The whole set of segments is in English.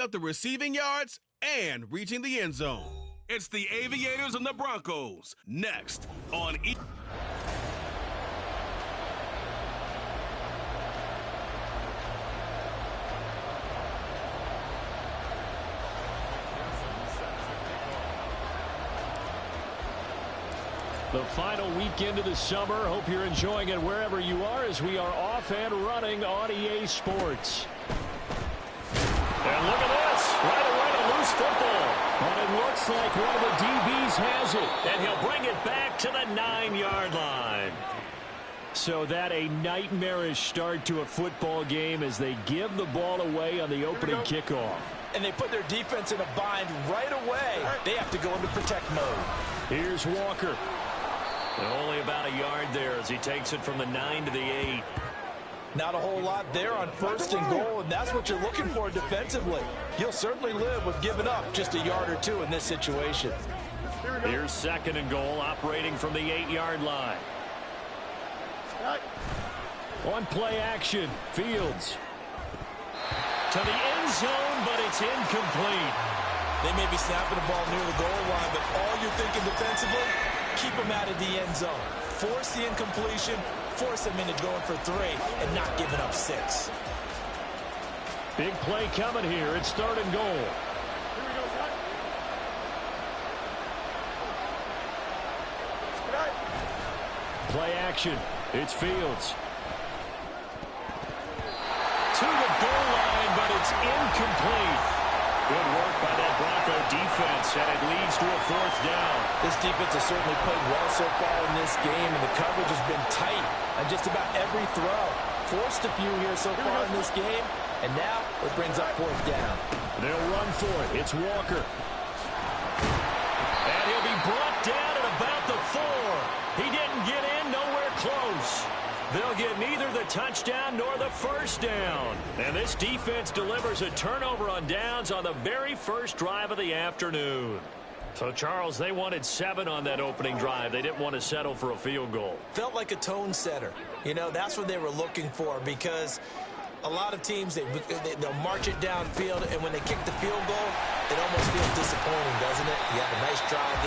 Up the receiving yards and reaching the end zone. It's the Aviators and the Broncos. Next on The final weekend of the summer. Hope you're enjoying it wherever you are as we are off and running on EA Sports. And look at this. Right away, a loose football. And it looks like one of the DBs has it. And he'll bring it back to the 9-yard line. So that a nightmarish start to a football game as they give the ball away on the opening kickoff. And they put their defense in a bind right away. They have to go into protect mode. Here's Walker. And only about a yard there as he takes it from the 9 to the 8. Not a whole lot there on 1st and goal, and that's what you're looking for defensively. You'll certainly live with giving up just a yard or two in this situation. Here's 2nd and goal, operating from the 8-yard line. On play action, Fields. To the end zone, but it's incomplete. They may be snapping the ball near the goal line, but all you're thinking defensively, keep them out of the end zone. Force the incompletion, force them into going for 3, and not giving up 6. Big play coming here. It's 3rd and goal. Play action. It's Fields. To the goal line, but it's incomplete. Good work by that Bronco defense, and it leads to a 4th down. This defense has certainly played well so far in this game, and the coverage has been tight on just about every throw. Forced a few here so far in this game, and now it brings up 4th down. They'll run for it. It's Walker. And he'll be brought down at about the 4. He didn't get in, nowhere close. They'll get neither the touchdown nor the 1st down. And this defense delivers a turnover on downs on the very first drive of the afternoon. So, Charles, they wanted 7 on that opening drive. They didn't want to settle for a field goal. Felt like a tone setter. You know, that's what they were looking for, because a lot of teams, they'll march it downfield, and when they kick the field goal, it almost feels disappointing, doesn't it? You have a nice drive.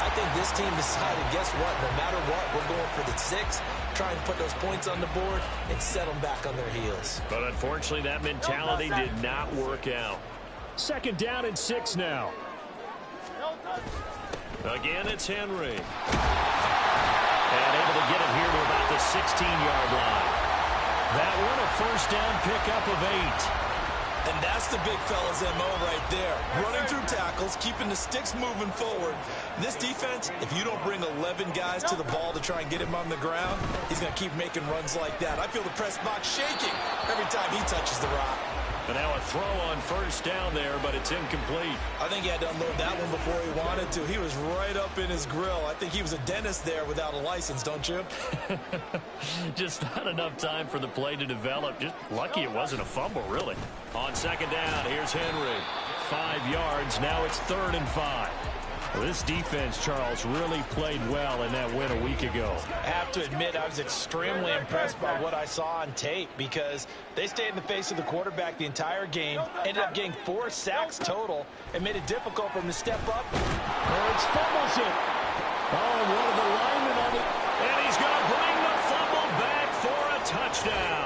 I think this team decided, guess what? No matter what, we're going for the 6, try and put those points on the board and set them back on their heels. But unfortunately, that mentality did not work out. 2nd down and 6 now. Again, it's Henry. And able to get it here to about the 16-yard line. That one, a 1st down pickup of 8. And that's the big fella's MO right there. Running through tackles, keeping the sticks moving forward. This defense, if you don't bring 11 guys to the ball to try and get him on the ground, he's going to keep making runs like that. I feel the press box shaking every time he touches the rock. And now a throw on 1st down there, but it's incomplete. I think he had to unload that one before he wanted to. He was right up in his grill. I think he was a dentist there without a license, don't you? Just not enough time for the play to develop. Just lucky it wasn't a fumble, really. On 2nd down, here's Henry. 5 yards. Now it's 3rd and 5. Well, this defense, Charles, really played well in that win a week ago. I have to admit, I was extremely impressed by what I saw on tape, because they stayed in the face of the quarterback the entire game, ended up getting 4 sacks total, and made it difficult for him to step up. Hurts fumbles it. Oh, one of the linemen on it. And he's going to bring the fumble back for a touchdown.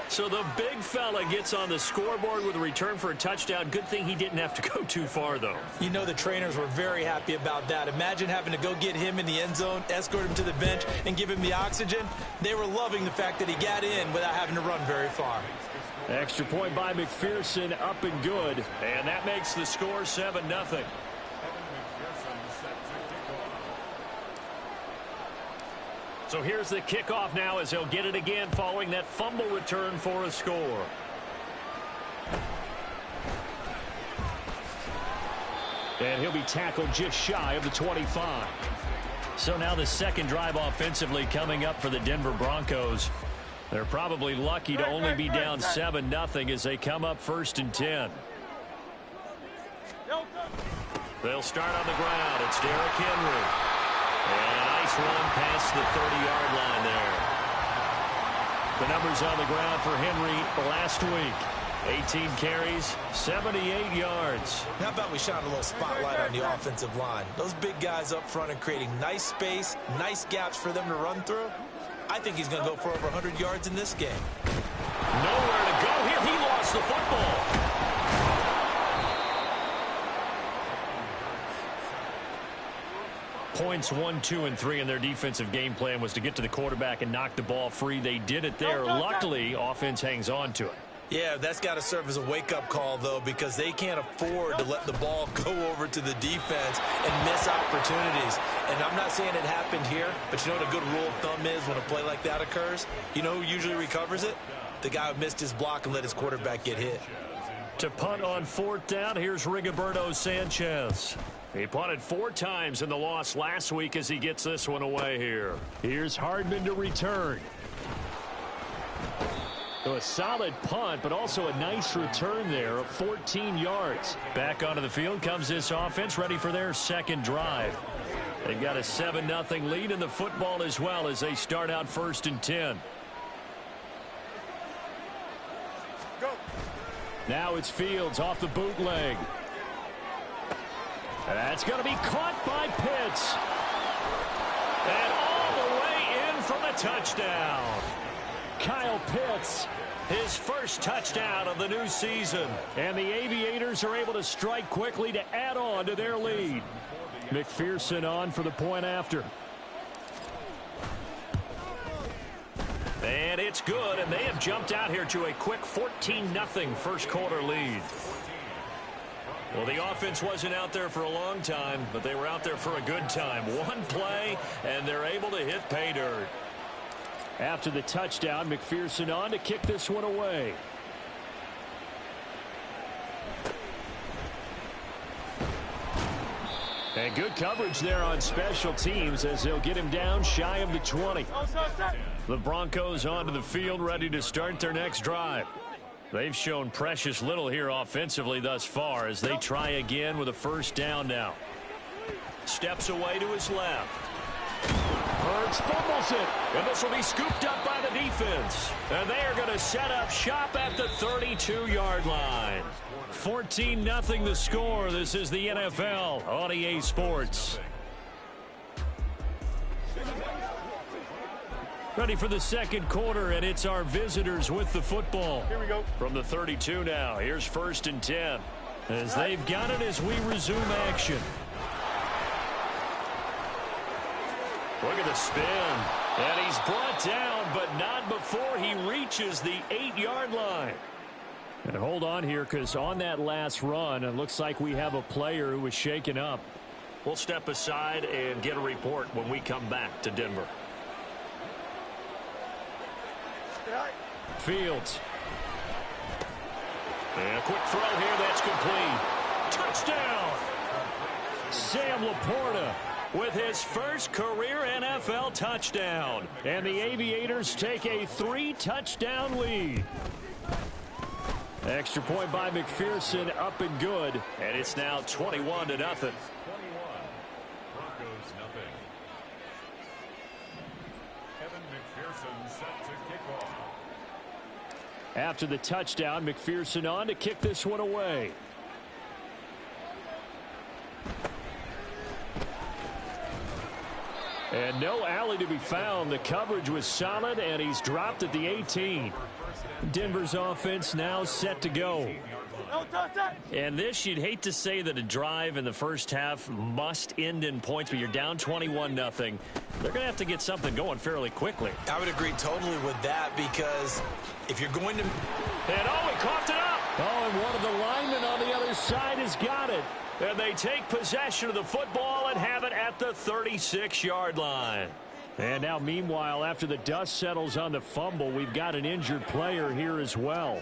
So the big fella gets on the scoreboard with a return for a touchdown. Good thing he didn't have to go too far, though. You know the trainers were very happy about that. Imagine having to go get him in the end zone, escort him to the bench, and give him the oxygen. They were loving the fact that he got in without having to run very far. Extra point by McPherson, up and good. And that makes the score 7-0. So here's the kickoff now as he'll get it again following that fumble return for a score. And he'll be tackled just shy of the 25. So now the 2nd drive offensively coming up for the Denver Broncos. They're probably lucky to only be down 7-0 as they come up 1st and 10. They'll start on the ground. It's Derrick Henry. And a nice run past the 30-yard line there. The numbers on the ground for Henry last week. 18 carries, 78 yards. How about we shine a little spotlight on the offensive line? Those big guys up front are creating nice space, nice gaps for them to run through. I think he's going to go for over 100 yards in this game. Nowhere to go here. He lost the football. Points 1, 2, and 3 in their defensive game plan was to get to the quarterback and knock the ball free. They did it there. Luckily, offense hangs on to it. Yeah, that's got to serve as a wake-up call, though, because they can't afford to let the ball go over to the defense and miss opportunities. And I'm not saying it happened here, but you know what a good rule of thumb is when a play like that occurs? You know who usually recovers it? The guy who missed his block and let his quarterback get hit. To punt on 4th down, here's Rigoberto Sanchez. He punted 4 times in the loss last week as he gets this one away here. Here's Hardman to return. So a solid punt, but also a nice return there of 14 yards. Back onto the field comes this offense, ready for their second drive. They've got a 7-0 lead in the football as well as they start out 1st and 10. Go. Now it's Fields off the bootleg. That's going to be caught by Pitts. And all the way in for the touchdown. Kyle Pitts, his first touchdown of the new season. And the Aviators are able to strike quickly to add on to their lead. McPherson on for the point after. And it's good, and they have jumped out here to a quick 14-0 first quarter lead. Well, the offense wasn't out there for a long time, but they were out there for a good time. One play, and they're able to hit pay dirt. After the touchdown, McPherson on to kick this one away. And good coverage there on special teams as they'll get him down shy of the 20. The Broncos onto the field, ready to start their next drive. They've shown precious little here offensively thus far as they try again with a 1st down now. Steps away to his left. Hurts fumbles it, and this will be scooped up by the defense. And they are going to set up shop at the 32-yard line. 14-0 the score. This is the NFL on EA Sports. Ready for the second quarter, and it's our visitors with the football. Here we go. From the 32 now, here's 1st and 10. As they've got it as we resume action. Look at the spin. And he's brought down, but not before he reaches the 8-yard line. And hold on here, because on that last run, it looks like we have a player who was shaken up. We'll step aside and get a report when we come back to Denver. Fields. And a quick throw here, that's complete. Touchdown! Sam Laporta with his first career NFL touchdown. And the Aviators take a 3-touchdown lead. Extra point by McPherson, up and good. And it's now 21-0. After the touchdown, McPherson on to kick this one away. And no alley to be found. The coverage was solid, and he's dropped at the 18. Denver's offense now set to go. And this, you'd hate to say that a drive in the first half must end in points, but you're down 21-0. They're going to have to get something going fairly quickly. I would agree totally with that, because if you're going to... And he coughed it up. Oh, and one of the linemen on the other side has got it. And they take possession of the football and have it at the 36-yard line. And now, meanwhile, after the dust settles on the fumble, we've got an injured player here as well.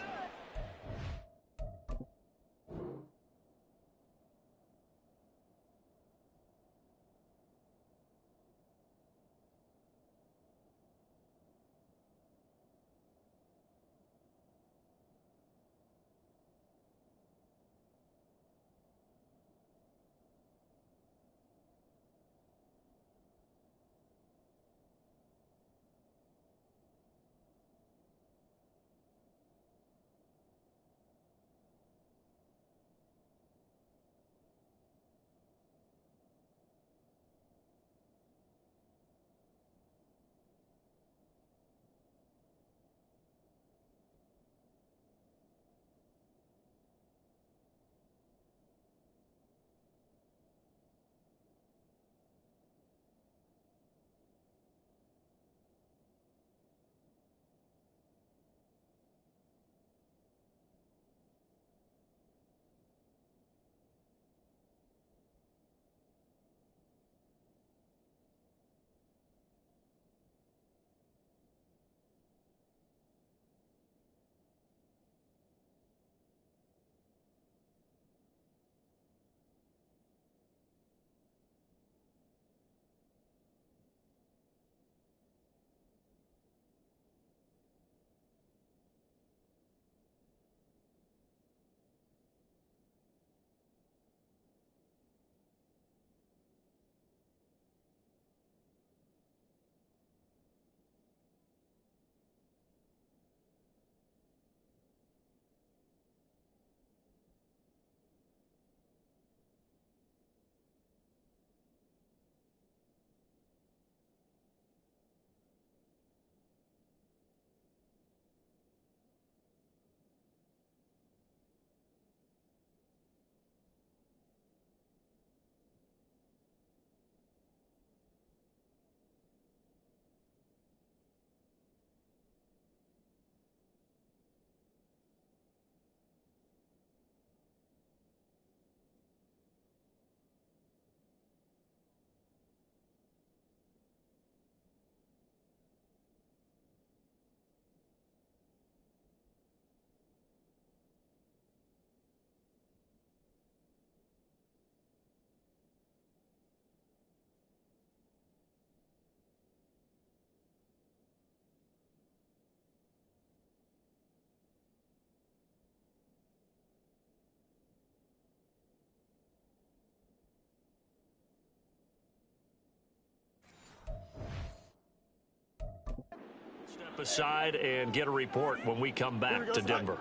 Step aside and get a report when we come back to Denver.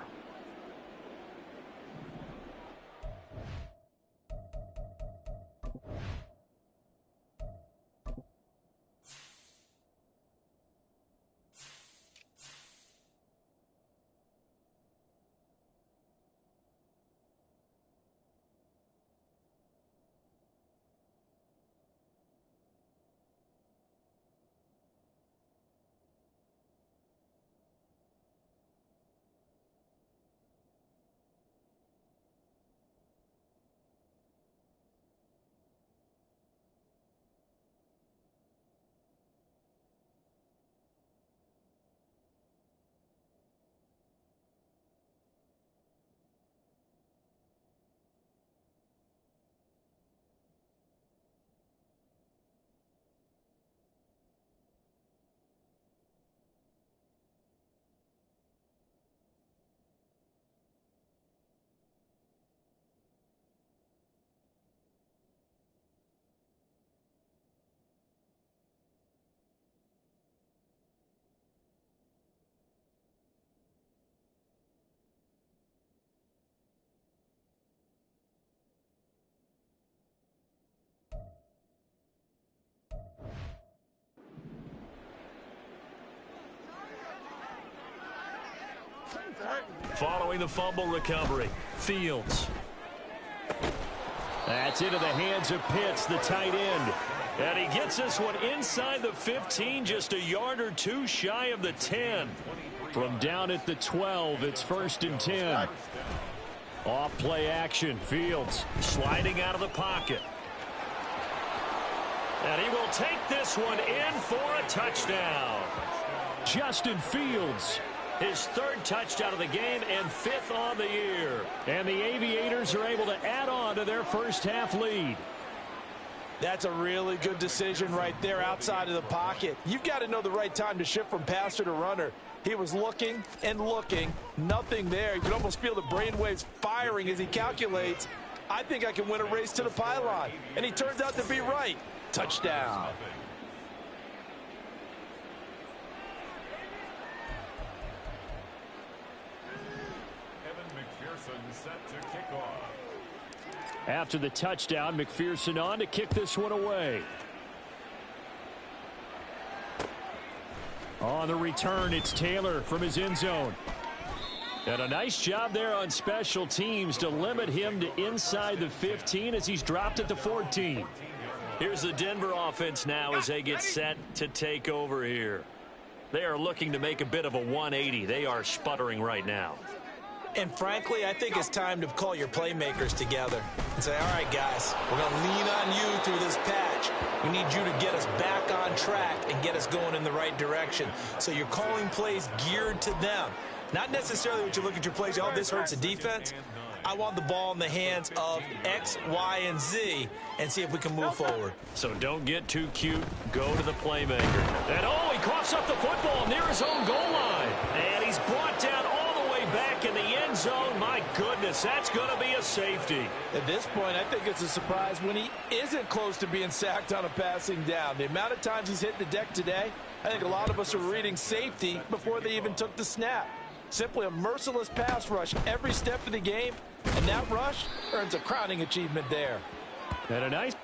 Following the fumble recovery, Fields. That's into the hands of Pitts, the tight end. And he gets this one inside the 15, just a yard or two shy of the 10. From down at the 12, it's 1st and 10. Off play action, Fields sliding out of the pocket. And he will take this one in for a touchdown. Justin Fields, his 3rd touchdown of the game and 5th on the year. And the Aviators are able to add on to their first half lead. That's a really good decision right there outside of the pocket. You've got to know the right time to shift from passer to runner. He was looking and looking, nothing there. You can almost feel the brainwaves firing as he calculates, I think I can win a race to the pylon. And he turns out to be right. Touchdown. After the touchdown, McPherson on to kick this one away. On the return, it's Taylor from his end zone. And a nice job there on special teams to limit him to inside the 15 as he's dropped it to 14. Here's the Denver offense now as they get set to take over here. They are looking to make a bit of a 180. They are sputtering right now. And frankly, I think it's time to call your playmakers together and say, all right, guys, we're going to lean on you through this patch. We need you to get us back on track and get us going in the right direction. So you're calling plays geared to them. Not necessarily what you look at your plays, oh, this hurts the defense. I want the ball in the hands of X, Y, and Z and see if we can move forward. So don't get too cute. Go to the playmaker. And, oh, he coughs up the football near his own goal line. And he's brought down all the way back in the end zone. My goodness, that's going to be a safety. At this point, I think it's a surprise when he isn't close to being sacked on a passing down. The amount of times he's hit the deck today, I think a lot of us are reading safety before they even took the snap. Simply a merciless pass rush every step of the game, and that rush earns a crowning achievement there. And a nice